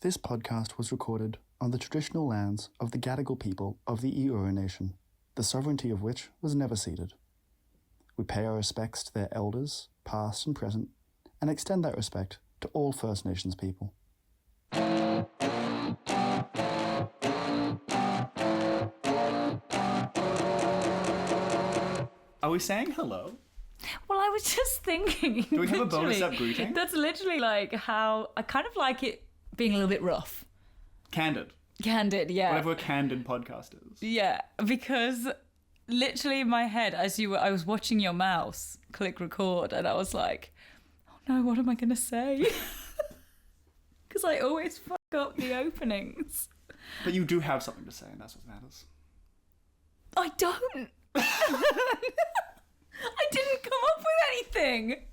This podcast was recorded on the traditional lands of the Gadigal people of the Eora Nation, the sovereignty of which was never ceded. We pay our respects to their elders, past and present, and extend that respect to all First Nations people. Are we saying hello? Well, I was just thinking. Do we have a bonus up greeting? That's literally like how I kind of like it being a little bit rough. Candid. Candid, yeah. Whatever a candid podcast is. Yeah, because literally in my head, I was watching your mouse click record, and I was like, oh no, what am I going to say? Because I always fuck up the openings. But you do have something to say, and that's what matters. I don't. I didn't come up with anything.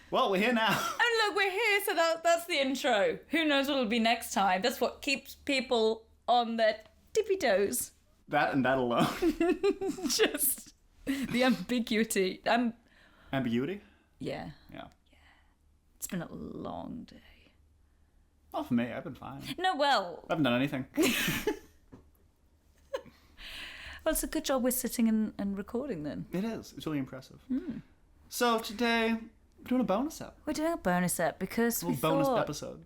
Well, we're here now. And look, we're here, so that's the intro. Who knows what'll be next time? That's what keeps people on their tippy toes. That and that alone. Just the ambiguity. Ambiguity? Yeah. Yeah. It's been a long day. Not for me, I've been fine. No, well. I haven't done anything. Well, it's a good job we're sitting and recording then. It is. It's really impressive. So today, we're doing a bonus ep. We're doing a bonus ep because we bonus thought... episode.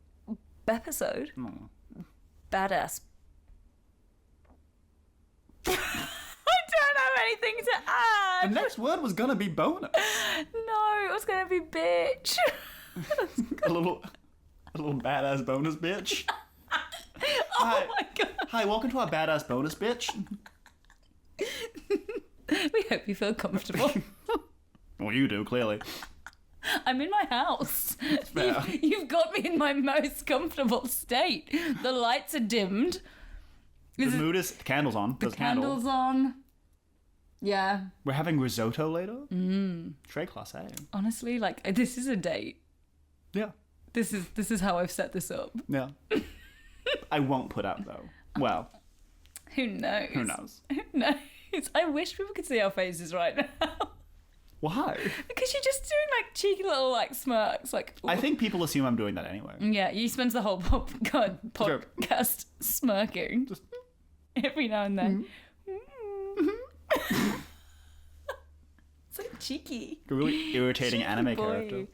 Episode? Badass. I don't have anything to add. The next word was gonna be bonus. No, it was gonna be bitch. a little badass bonus bitch. Oh my god. Hi, welcome to our badass bonus bitch. We hope you feel comfortable. Well, you do, clearly. I'm in my house. Fair. You've got me in my most comfortable state. The lights are dimmed. The mood is... The candle's on. The candle's on. Yeah. We're having risotto later? Très classé. Honestly, like, this is a date. Yeah. This is how I've set this up. Yeah. I won't put up, though. Well. Who knows? Who knows? Who knows? I wish people could see our faces right now. Why? Because you're just doing, like, cheeky little, like, smirks. Like, I think people assume I'm doing that anyway. Yeah, you spend the whole podcast smirking. Just every now and then. So cheeky. A really irritating cheeky anime boy. character.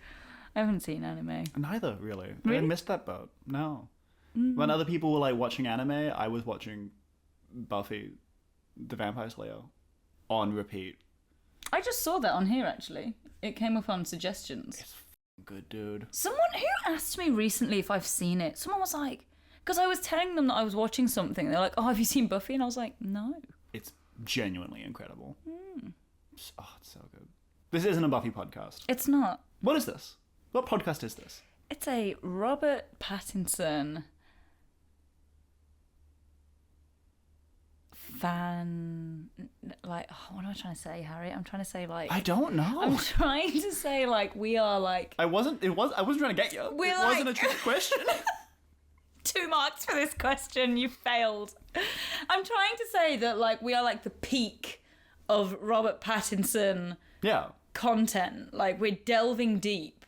I haven't seen anime. Neither, really. Really? I missed that boat. No. When other people were, like, watching anime, I was watching Buffy the Vampire Slayer on repeat. I just saw that on here, actually. It came up on suggestions. It's good, dude. Someone who asked me recently if I've seen it, someone was like, because I was telling them that I was watching something. They're like, oh, have you seen Buffy? And I was like, no. It's genuinely incredible. Oh, it's so good. This isn't a Buffy podcast. It's not. What is this? What podcast is this? It's a Robert Pattinson fan, like, oh, what am I trying to say, Harry? I'm trying to say, like, I don't know. I'm trying to say, like, we are, like, I wasn't trying to get you. We're it like... wasn't a trick question. 2 marks for this question. You failed. I'm trying to say that, like, we are, like, the peak of Robert Pattinson content. Like, we're delving deep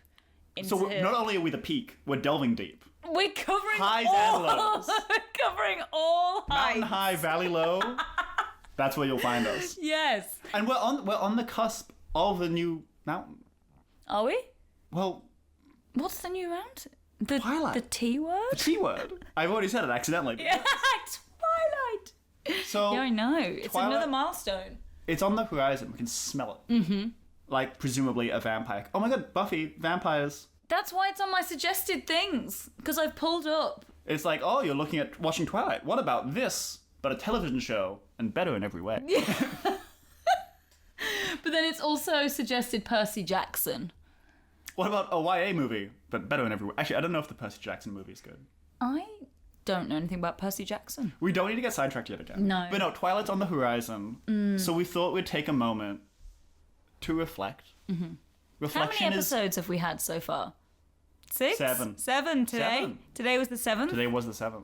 into... So not only are we the peak, we're delving deep. We're covering highs all... and lows. Covering all Mountain heights. high, valley low. That's where you'll find us. Yes. And we're on the cusp of a new mountain. Are we? Well, what's the new mountain? The Twilight. The T word? The T word. I've already said it accidentally. Yeah, Twilight. So yeah, I know. It's Twilight, another milestone. It's on the horizon. We can smell it. Mm-hmm. Like, presumably a vampire. Oh my god, Buffy, vampires. That's why it's on my suggested things. Because I've pulled up. It's like, oh, you're looking at watching Twilight. What about this? But a television show, and better in every way. Yeah. But then it's also suggested Percy Jackson. What about a YA movie, but better in every way? Actually, I don't know if the Percy Jackson movie is good. I don't know anything about Percy Jackson. We don't need to get sidetracked yet again. No. But no, Twilight's on the horizon. So we thought we'd take a moment to reflect. Mm-hmm. Reflection. How many episodes have we had so far? 6? 7. 7 today? 7. Today was the 7th? Today was the 7th.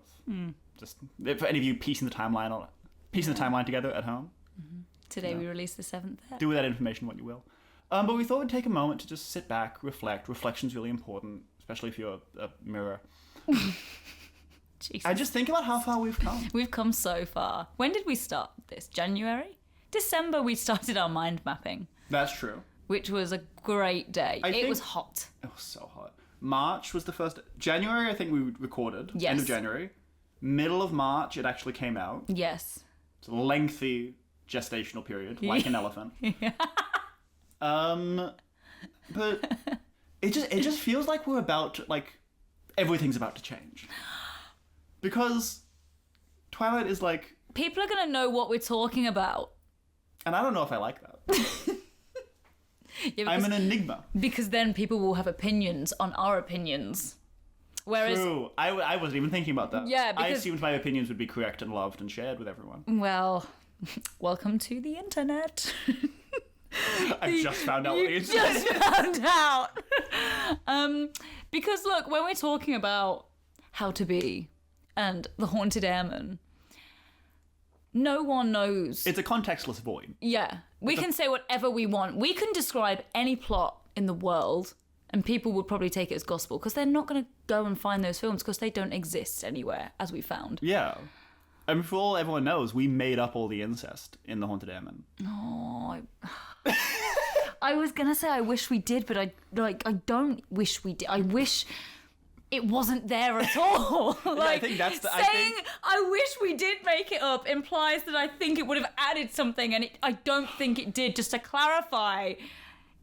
Just for any of you piecing the timeline together at home. Mm-hmm. Today we released the 7th. Do with that information what you will. But we thought we'd take a moment to just sit back, reflect. Reflection's really important, especially if you're a mirror. Jesus. I just think about how far we've come. We've come so far. When did we start this? January? December we started our mind mapping. That's true. Which was a great day. It was hot. It was so hot. March was the first... January, I think we recorded. Yes. End of January. Middle of March, it actually came out. Yes. It's a lengthy gestational period, like an elephant. But it just feels like we're about to, like, everything's about to change. Because Twilight is like... People are going to know what we're talking about. And I don't know if I like that. Yeah, I'm an enigma. Because then people will have opinions on our opinions. Whereas, true. I wasn't even thinking about that. Yeah, because... I assumed my opinions would be correct and loved and shared with everyone. Well, welcome to the internet. I've just found out what the internet is. Just found out. Because look, when we're talking about How to Be and The Haunted Airman, no one knows. It's a contextless void. Yeah. We can say whatever we want. We can describe any plot in the world and people would probably take it as gospel because they're not going to go and find those films because they don't exist anywhere, as we found. Yeah. I mean, for all everyone knows, we made up all the incest in The Haunted Airman. Oh, I was going to say I wish we did, but I don't wish we did. I wish it wasn't there at all. I think that's the... I wish we did make it up implies that I think it would have added something, and I don't think it did. Just to clarify,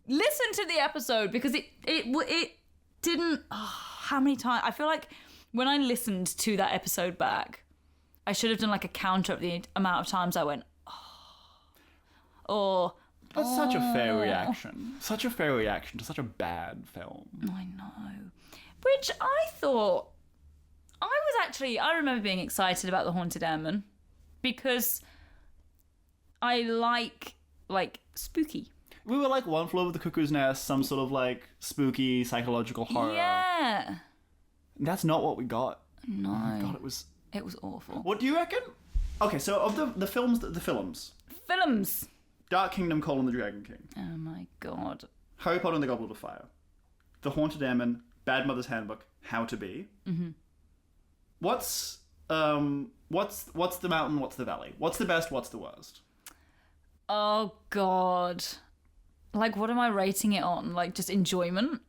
listen to the episode because it didn't... Oh, how many times... I feel like when I listened to that episode back, I should have done like a counter of the amount of times I went, or... That's such a fair reaction. Such a fair reaction to such a bad film. I know. Which I thought... I remember being excited about The Haunted Airman because I like spooky. We were like One Flew Over the Cuckoo's Nest, some sort of like spooky psychological horror. Yeah. That's not what we got. No. Oh my God, it was awful. What do you reckon? Okay, so of the films... Films. Dark Kingdom: The Dragon King. Oh my God. Harry Potter and the Goblet of Fire. The Haunted Airman, Bad Mother's Handbook, How to Be. Mm-hmm. What's the mountain, what's the valley? What's the best, what's the worst? Oh God. Like, what am I rating it on? Like, just enjoyment?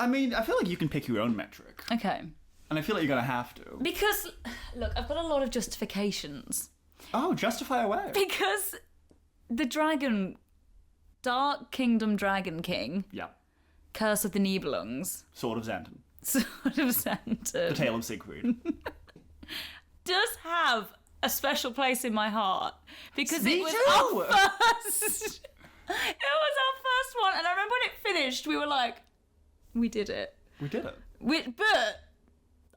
I mean, I feel like you can pick your own metric. Okay. And I feel like you're going to have to. Because, look, I've got a lot of justifications. Oh, justify away. Because the dragon, Dark Kingdom Dragon King. Yeah. Curse of the Nibelungs. Sword of Xanten. The Tale of Siegfried. Does have a special place in my heart. Because Me it was too. our first... It was our first one. And I remember when it finished, we were like, we did it. We did it. But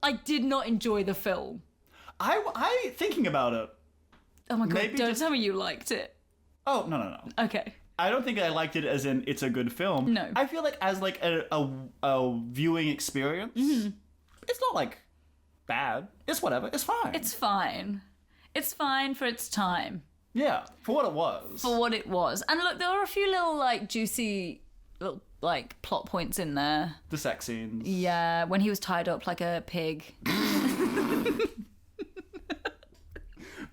I did not enjoy the film. I thinking about it. Oh my God, don't tell me you liked it. Oh, no. Okay. I don't think I liked it as in it's a good film. No. I feel like as like a viewing experience, it's not like bad. It's whatever. It's fine. It's fine. It's fine for its time. Yeah, for what it was. For what it was. And look, there were a few little like juicy little like plot points in there. The sex scenes. Yeah, when he was tied up like a pig.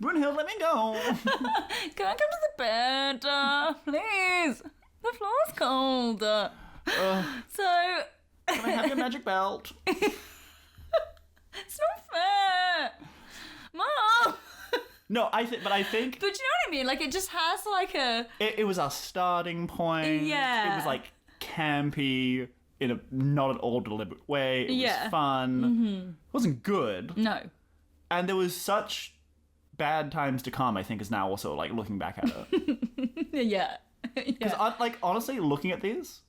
Brunhild, let me go. Can I come to the bed, please? The floor's cold. So, can I have your magic belt? It's not fair, Mom. No, I think. But you know what I mean? Like, it just has like a. It was our starting point. Yeah. It was like campy in a not at all deliberate way. It was fun. Mm-hmm. It wasn't good. No. And there was such bad times to come, I think, is now also like looking back at it. Yeah. Because like honestly, looking at these,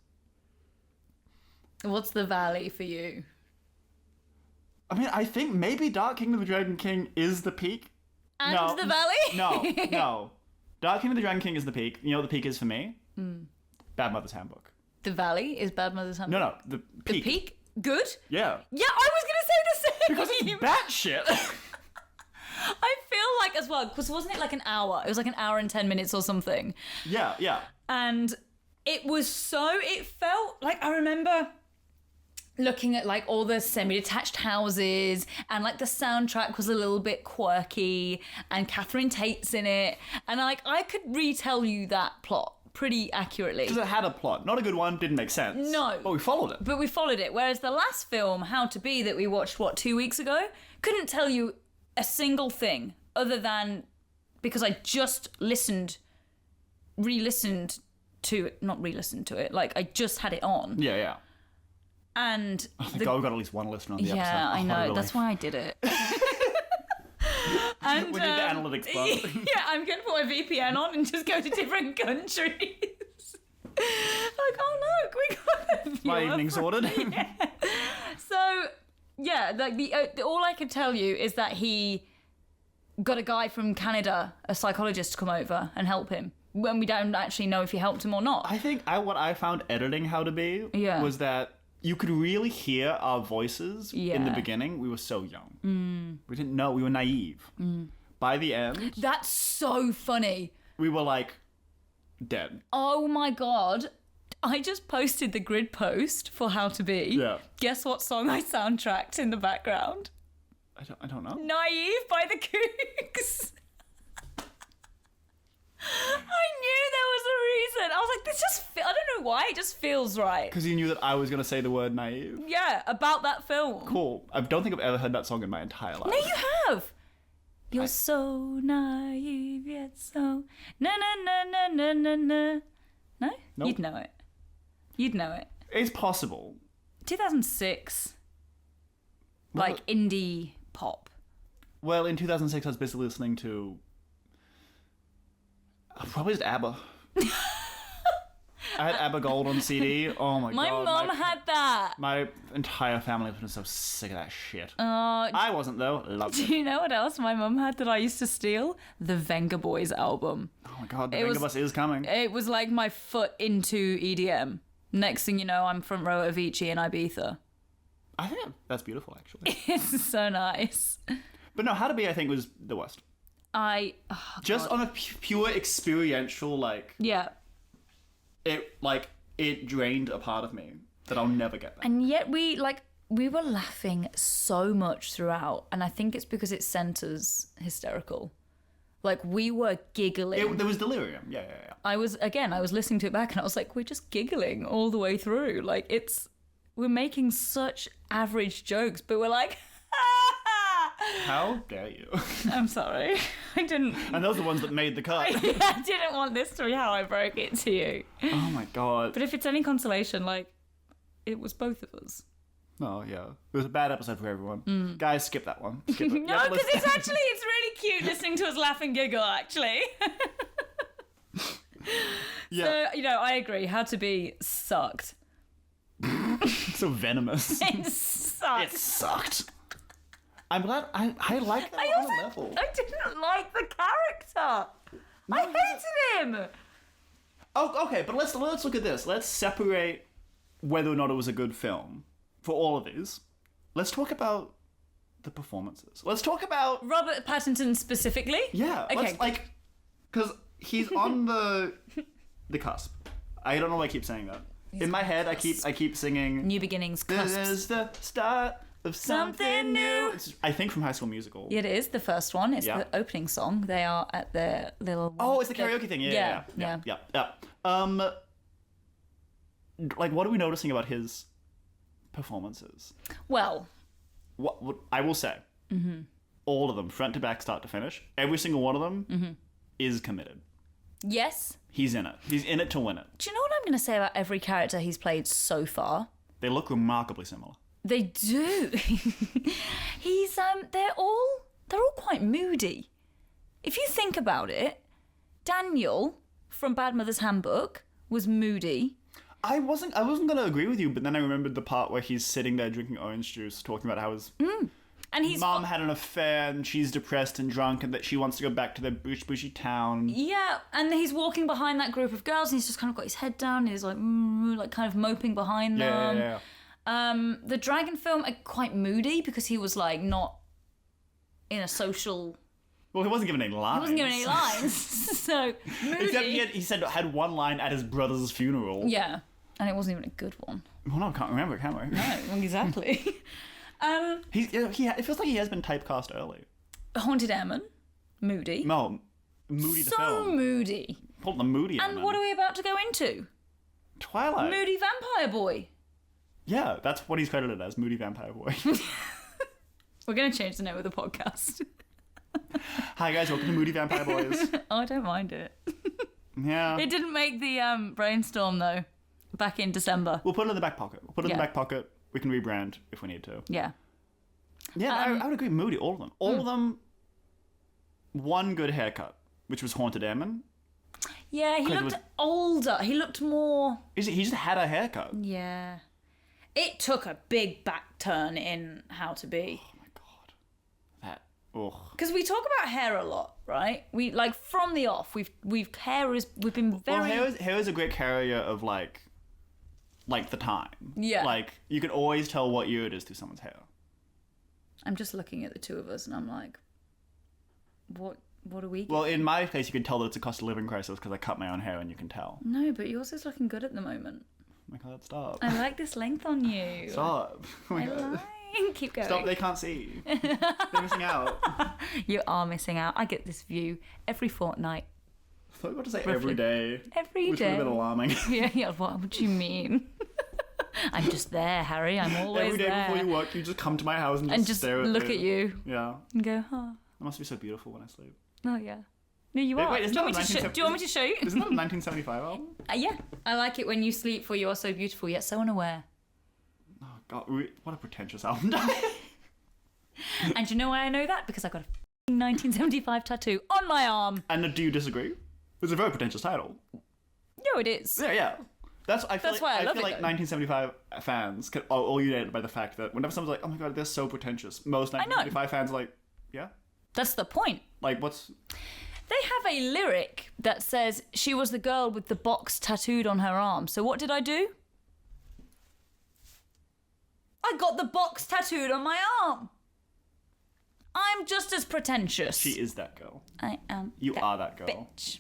what's the valley for you? I mean, I think maybe Dark Kingdom of the Dragon King is the peak. And the valley? No. Dark Kingdom of the Dragon King is the peak. You know what the peak is for me? Bad Mother's Handbook. The valley is Bad Mother's Handbook? No, the peak. The peak? Good? Yeah. Yeah, I was going to say the same. Because it's batshit. I feel like as well, because wasn't it like an hour? It was like an hour and 10 minutes or something. Yeah. And it felt like, I remember looking at like all the semi-detached houses, and like the soundtrack was a little bit quirky, and Catherine Tate's in it, and like I could retell you that plot pretty accurately. Because it had a plot. Not a good one, didn't make sense. No. But we followed it. Whereas the last film, How to Be, that we watched, 2 weeks ago, couldn't tell you a single thing other than because I just re-listened to it. Like, I just had it on. Yeah. And I think I've got at least one listener on the episode. Yeah, I know. Really. That's why I did it. And, we did the analytics part. Yeah, I'm going to put my VPN on and just go to different countries. Like, oh look, we got a My evening sorted. Yeah. So, yeah, like all I can tell you is that he got a guy from Canada, a psychologist, to come over and help him. When we don't actually know if he helped him or not. I think what I found editing How to Be was that you could really hear our voices in the beginning. We were so young. We didn't know. We were naive. By the end... That's so funny. We were, like, dead. Oh, my God. I just posted the grid post for How to Be. Yeah. Guess what song I soundtracked in the background? I don't know. Naive by the Kooks. I knew there was a reason. I was like, this just... I don't know why, it just feels right. Because you knew that I was going to say the word naive. Yeah, about that film. Cool. I don't think I've ever heard that song in my entire life. No, you have. You're so naive, yet so... Na na na na na na na. No? Nope. You'd know it. It's possible. 2006. Like indie pop. Well, in 2006, I was busy listening to... probably just ABBA. I had ABBA Gold on CD. Oh my god. My mum had that. My entire family was so sick of that shit. I wasn't though. Loved Do it. you know what else my mum had that I used to steal? The Venga Boys album. Oh my god, the Venga Bus is coming. It was like my foot into EDM. Next thing you know, I'm front row at Avicii in Ibiza. I think that's beautiful, actually. It's so nice. But no, How to Be, I think, was the worst. Just on a pure experiential, like... Yeah. It drained a part of me that I'll never get back. And yet we were laughing so much throughout, and I think it's because it centers hysterical. Like, we were giggling. There was delirium. Yeah. I was listening to it back and I was like, we're just giggling all the way through. Like, we're making such average jokes, but we're like, how dare you? I'm sorry. I didn't. And those are the ones that made the cut. I didn't want this to be how I broke it to you. Oh my god. But if it's any consolation, like, it was both of us. Oh, yeah. It was a bad episode for everyone. Guys, skip that one. Skip it. No, because it's really cute listening to us laugh and giggle, actually. Yeah. So, I agree. How to Be sucked. So venomous. It sucked. It sucked. I'm glad I like that on a level. I didn't like the character. No, I hated him. Oh, okay, but let's look at this. Let's separate whether or not it was a good film for all of these. Let's talk about the performances. Let's talk about Robert Pattinson specifically. Yeah. Okay. Because he's on the cusp. I don't know why I keep saying that. In my head, I keep singing New Beginnings. This is the start of something new. It's, I think from High School Musical. It is the first one. It's the opening song. They are at their little... Oh, it's the karaoke thing. Yeah. Like, what are we noticing about his performances? Well... What I will say, all of them, front to back, start to finish, every single one of them is committed. Yes. He's in it. He's in it to win it. Do you know what I'm going to say about every character he's played so far? They look remarkably similar. They do. They're all quite moody. If you think about it, Daniel from Bad Mother's Handbook was moody. I wasn't going to agree with you, but then I remembered the part where he's sitting there drinking orange juice, talking about how his and his mom had an affair and she's depressed and drunk and that she wants to go back to their bushy town. Yeah, and he's walking behind that group of girls and he's just kind of got his head down and he's like kind of moping behind them. Yeah. The Dragon film are quite moody because he was like not in a social... Well, he wasn't given any lines. He wasn't given any lines, so moody. Except he had one line at his brother's funeral. Yeah. And it wasn't even a good one. Well, no, I can't remember, can we? No, exactly. It feels like he has been typecast early. Haunted Airman. Moody. No, Moody the film. So moody. Called the Moody And what are we about to go into? Twilight. Moody Vampire Boy. Yeah, that's what he's credited as, Moody Vampire Boy. We're going to change the name of the podcast. Hi guys, welcome to Moody Vampire Boys. Oh, I don't mind it. Yeah. It didn't make the brainstorm, though, back in December. We'll put it in the back pocket. In the back pocket. We can rebrand if we need to. Yeah. Yeah, I would agree. Moody, all of them. All of them, one good haircut, which was Haunted Airman. Yeah, he looked older. He looked more... He just had a haircut. Yeah. It took a big back turn in How to Be. Oh my god. That... Ugh. Because we talk about hair a lot, right? We, like, from the off, we've been very... Well, hair is a great carrier of, like the time. Yeah. Like, you can always tell what year it is through someone's hair. I'm just looking at the two of us and I'm like, what are we getting? Well, in my case, you can tell that it's a cost of living crisis because I cut my own hair and you can tell. No, but yours is looking good at the moment. Oh my god, stop. I like this length on you. Stop. Oh my god. Like. Keep going. Stop, they can't see. They're missing out. You are missing out. I get this view every fortnight. I thought you were about to say every day. Every which day. Which would have been alarming. Yeah, what do you mean? I'm just there, Harry. I'm always every day there. before you work, you just come to my house and just stare at look it. at you. Yeah. And go, oh. It must be so beautiful when I sleep. Oh, yeah. No, you are. Wait, do you want me to show you? Isn't that a 1975 album? Yeah. I like it when you sleep, for you are so beautiful, yet so unaware. Oh, God. What a pretentious album. And you know why I know that? Because I got a 1975 tattoo on my arm. And do you disagree? It's a very pretentious title. No, it is. Yeah. I feel why I love feel it, like 1975 fans are all united by the fact that whenever someone's like, oh my god, they're so pretentious, most 1975 fans are like, yeah? That's the point. Like, what's... They have a lyric that says, she was the girl with the box tattooed on her arm. So what did I do? I got the box tattooed on my arm. I'm just as pretentious. She is that girl. I am. You are that girl. Bitch.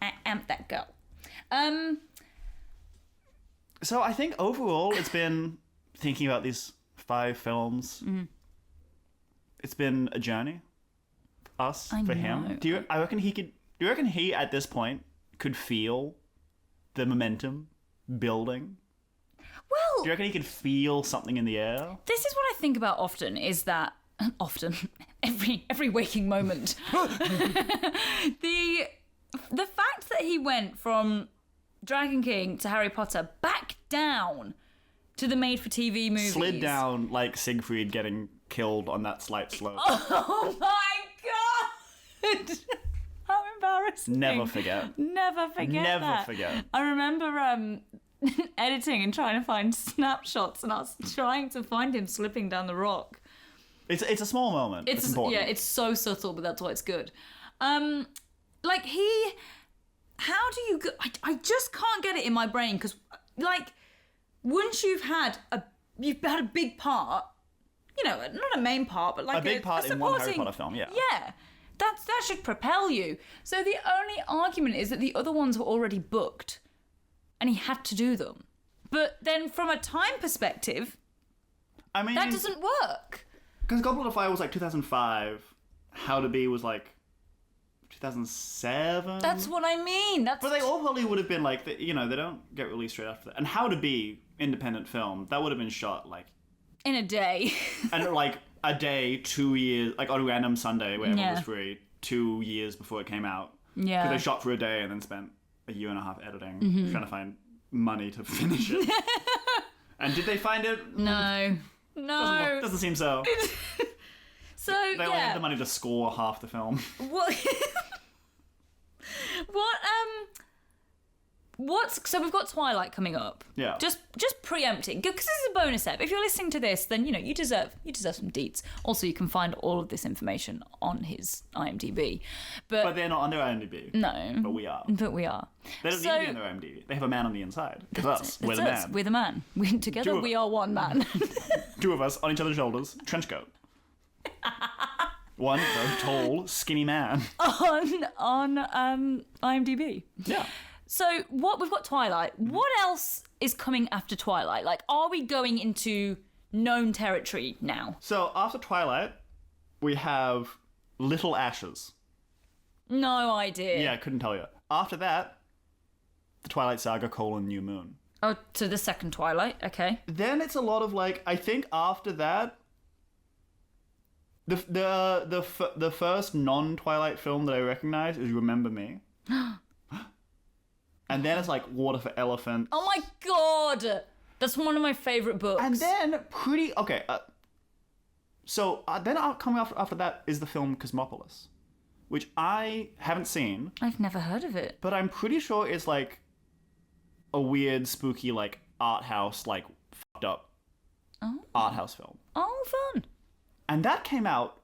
I am that girl. So I think overall it's been thinking about these 5 films. Mm-hmm. It's been a journey. For him. Do you reckon he at this point could feel the momentum building? Well, do you reckon he could feel something in the air? This is what I think about often, is that every waking moment. The fact that he went from Dragon King to Harry Potter back down to the made-for-TV movies. Slid down like Siegfried getting killed on that slight slope. Oh my god! How embarrassing. Never forget. Never forget. I remember editing and trying to find snapshots, and I was trying to find him slipping down the rock. It's a small moment. It's important. Yeah, it's so subtle, but that's why it's good. How do you go... I just can't get it in my brain, because, like, once you've had a big part, you know, not a main part, but like a big part in one Harry Potter film, yeah. Yeah, that should propel you. So the only argument is that the other ones were already booked, and he had to do them. But then from a time perspective, I mean, that doesn't work. Because Goblet of Fire was like 2005, How to Be was like 2007. That's what I mean. But they all probably would have been like, they don't get released straight after that. And How to Be, independent film, that would have been shot like in a day. And like a day, 2 years, like on a random Sunday where everyone was free, 2 years before it came out. Yeah. Because they shot for a day and then spent a year and a half editing, trying to find money to finish it. And did they find it? No. Doesn't seem so. So they only had the money to score half the film. So we've got Twilight coming up. Yeah. Just preempting, because this is a bonus ep. If you're listening to this, then you deserve some deets. Also, you can find all of this information on his IMDb. But they're not on their IMDb. No. But we are. They don't need to be on their IMDb. They have a man on the inside. It's us. We're the man. We're the man. Together we are one man. 2 of us on each other's shoulders, trench coat. One very tall, skinny man. On IMDb. Yeah. So we've got Twilight. What else is coming after Twilight? Like, are we going into known territory now? So after Twilight, we have Little Ashes. No idea. Yeah, I couldn't tell you. After that, the Twilight Saga: New Moon. Oh, so the second Twilight. Okay. Then it's a lot of like, I think after that, the first non-Twilight film that I recognize is Remember Me. And then it's like Water for Elephants. Oh my god! That's one of my favourite books. And then then coming after that is the film Cosmopolis, which I haven't seen. I've never heard of it. But I'm pretty sure it's like a weird, spooky, like art house, like fucked up art house film. Oh, fun. And that came out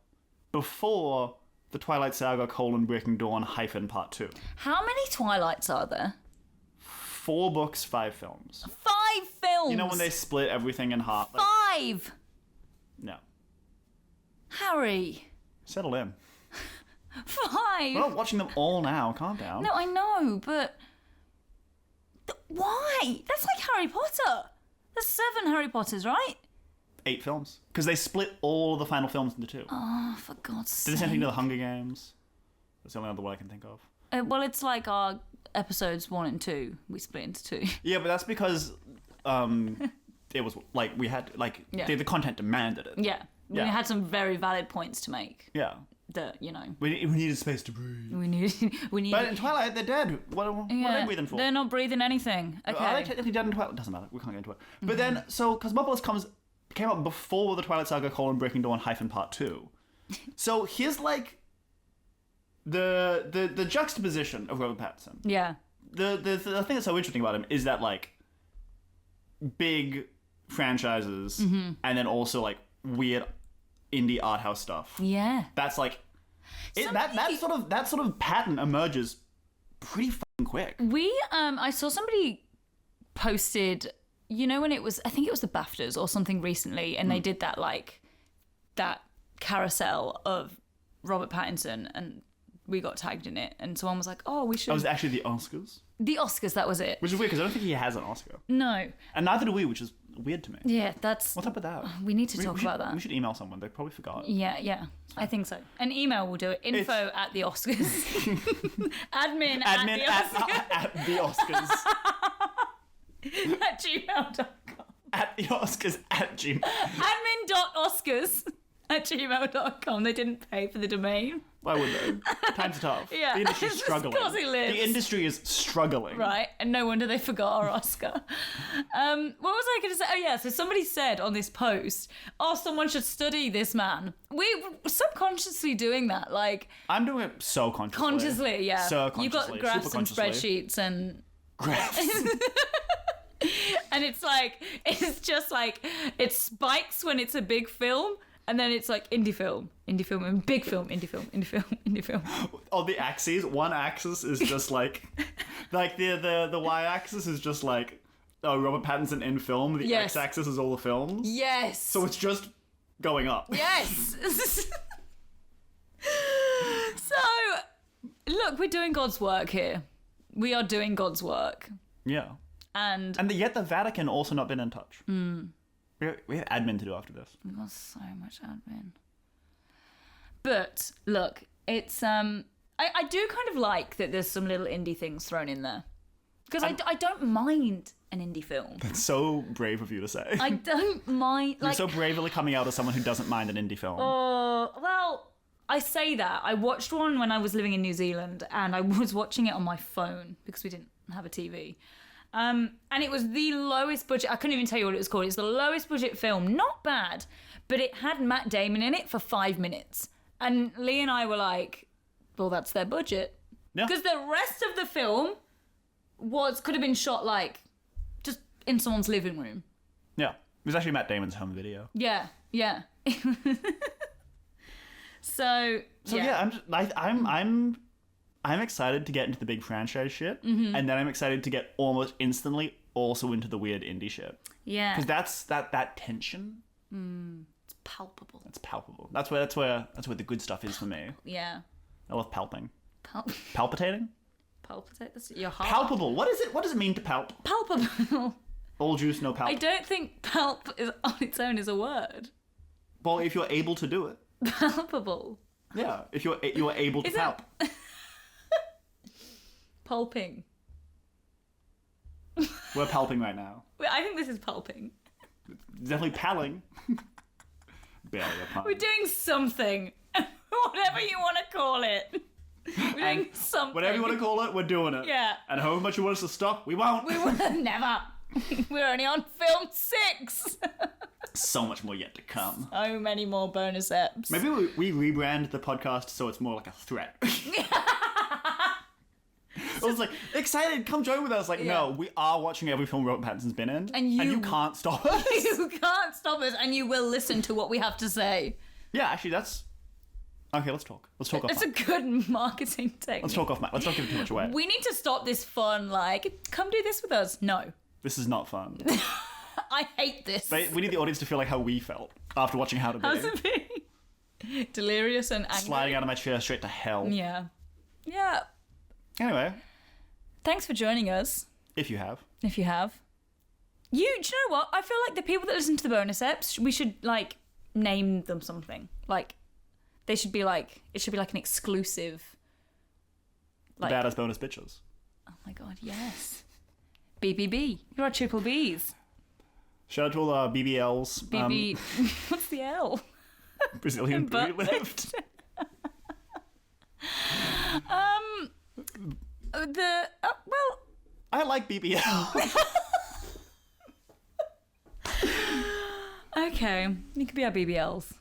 before the Twilight Saga: Breaking Dawn - Part 2. How many Twilights are there? 4 books, 5 films. 5 films? You know when they split everything in half? Like, 5? No. Harry. Settle in. 5? We're not watching them all now. Calm down. No, I know, but... Why? That's like Harry Potter. There's 7 Harry Potters, right? 8 films. Because they split all the final films into 2. Oh, for God's sake. Did the same thing to the Hunger Games. That's the only other one I can think of. Well, it's like our episodes 1 and 2. We split into 2. Yeah, but that's because it was like we had like the content demanded it. Yeah. We had some very valid points to make. Yeah. That, you know. We needed space to breathe. We need. But in Twilight, they're dead. What are they breathing for? They're not breathing anything. Okay. Are they technically dead in Twilight? Doesn't matter. We can't get into it. But then, so Cosmopolis came out before the Twilight Saga: Breaking Dawn - Part 2. So here's like the juxtaposition of Robert Pattinson. Yeah. The thing that's so interesting about him is that like big franchises and then also like weird indie art house stuff. Yeah. That's like that sort of pattern emerges pretty fucking quick. I saw somebody posted, you know, when I think it was the BAFTAs or something recently, and they did that carousel of Robert Pattinson, and we got tagged in it, and someone was like, oh, we should... Oh, it was actually the Oscars? The Oscars, that was it. Which is weird, because I don't think he has an Oscar. No. And neither do we, which is weird to me. Yeah, that's... What's up with that? We need to talk about that. We should email someone. They probably forgot. Yeah. I think so. An email will do it. Info at the Oscars. Admin at the Oscars. at gmail.com. At the Oscars at gmail. Admin.oscars at gmail.com. They didn't pay for the domain. Why would they? Times are tough. Yeah. The industry's struggling. Because he lives. The industry is struggling. Right. And no wonder they forgot our Oscar. What was I going to say? Oh, yeah. So somebody said on this post, oh, someone should study this man. We're subconsciously doing that. Like, I'm doing it so consciously. Consciously, yeah. So consciously. You've got graphs and spreadsheets and... Graphs. And it's just like, it spikes when it's a big film. And then it's like indie film, and big film, indie film. Oh, the axes. One axis is just like the y-axis is just like Robert Pattinson in film. The x-axis is all the films. Yes. So it's just going up. Yes. So, look, we're doing God's work here. We are doing God's work. Yeah. And yet the Vatican also not been in touch. We have admin to do after this. We've got so much admin. But look, it's I do kind of like that there's some little indie things thrown in there. Because I don't mind an indie film. That's so brave of you to say. I don't mind. You're so bravely coming out as someone who doesn't mind an indie film. Oh, well, I say that. I watched one when I was living in New Zealand, and I was watching it on my phone because we didn't have a TV. And it was the lowest budget. I couldn't even tell you what it was called. It's the lowest budget film. Not bad, but it had Matt Damon in it for 5 minutes. And Lee and I were like, well, that's their budget. Yeah. Because the rest of the film could have been shot like just in someone's living room. Yeah. It was actually Matt Damon's home video. Yeah. So yeah, I'm excited to get into the big franchise shit, and then I'm excited to get almost instantly also into the weird indie shit. Yeah, because that's that tension. It's palpable. It's palpable. That's where the good stuff is for me. Yeah, I love palping. Palpitating. Palpitate. That's your heart. Palpable. What is it? What does it mean to palp? Palpable. All juice, no palp. I don't think palp is on its own is a word. Well, if you're able to do it. Palpable. Yeah, if you're able to palp. Pulping. We're palping right now. I think this is pulping. Definitely palling. Barely a pun. We're doing something. Whatever you want to call it. We're doing something. Whatever you want to call it, we're doing it. Yeah. And however much you want us to stop, we won't. We will never. We're only on film 6. So much more yet to come. So many more bonus eps. Maybe we rebrand the podcast so it's more like a threat. I was like, excited, come join with us. Like, no, we are watching every film Robert Pattinson's been in. And you can't stop us. You can't stop us, and you will listen to what we have to say. Yeah, actually, that's... Okay, let's talk. Let's talk off mic. It's a good marketing technique. Let's talk off mic. Let's not give too much away. We need to stop this fun, like, come do this with us. No. This is not fun. I hate this. We need the audience to feel like how we felt after watching How to Be. How's it be? Delirious and angry. Sliding out of my chair straight to hell. Yeah. Yeah. Anyway. Thanks for joining us. If you have. If you have. Do you know what? I feel like the people that listen to the bonus eps, we should, like, name them something. Like, they should be like, it should be like an exclusive. Like, badass bonus bitches. Oh my god, yes. BBB. You're our triple Bs. Shout out to all our BBLs. BB. What's the L? Brazilian booty lift. Well, I like BBL. Okay, you could be our BBLs.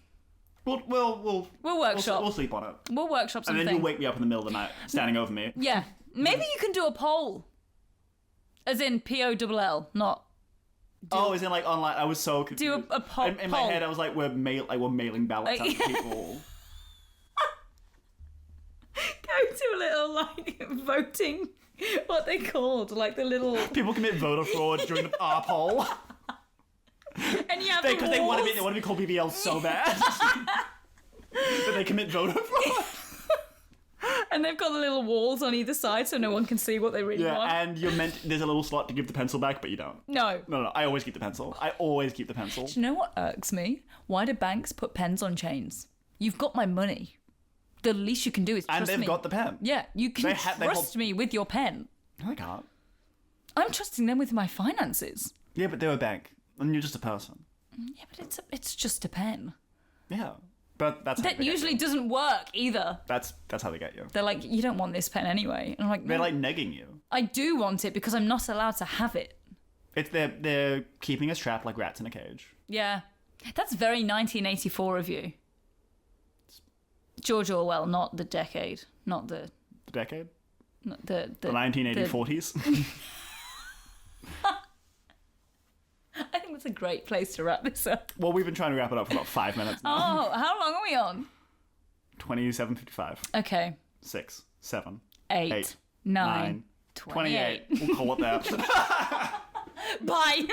We'll workshop. We'll sleep on it. We'll workshop something. And then you'll wake me up in the middle of the night, standing over me. Yeah, maybe you can do a poll, as in POLL, not. As in like online. I was so confused. Do a poll. In my head, I was like, we're mailing ballots out to people. Go to a little like voting. What they called, like the little people commit voter fraud during our poll. And you have because they want to be called BBL so bad that they commit voter fraud. And they've got the little walls on either side so no one can see what they really want. Yeah, and there's a little slot to give the pencil back, but you don't. No. No, I always keep the pencil. Do you know what irks me? Why do banks put pens on chains? You've got my money. The least you can do is trust me. And they've got the pen. Yeah, you can trust me with your pen. No, I can't. I'm trusting them with my finances. Yeah, but they're a bank. And you're just a person. Yeah, but it's just a pen. Yeah. But that usually doesn't work either. That's how they get you. They're like, you don't want this pen anyway. And I'm like, no, they're like negging you. I do want it because I'm not allowed to have it. They're keeping us trapped like rats in a cage. Yeah. That's very 1984 of you. George Orwell, not the decade. Not the... The decade? Not the 1940s? I think that's a great place to wrap this up. Well, we've been trying to wrap it up for about 5 minutes now. Oh, how long are we on? 27:55. Okay. 6, 7, 8, 9, 28. We'll call it that. Bye.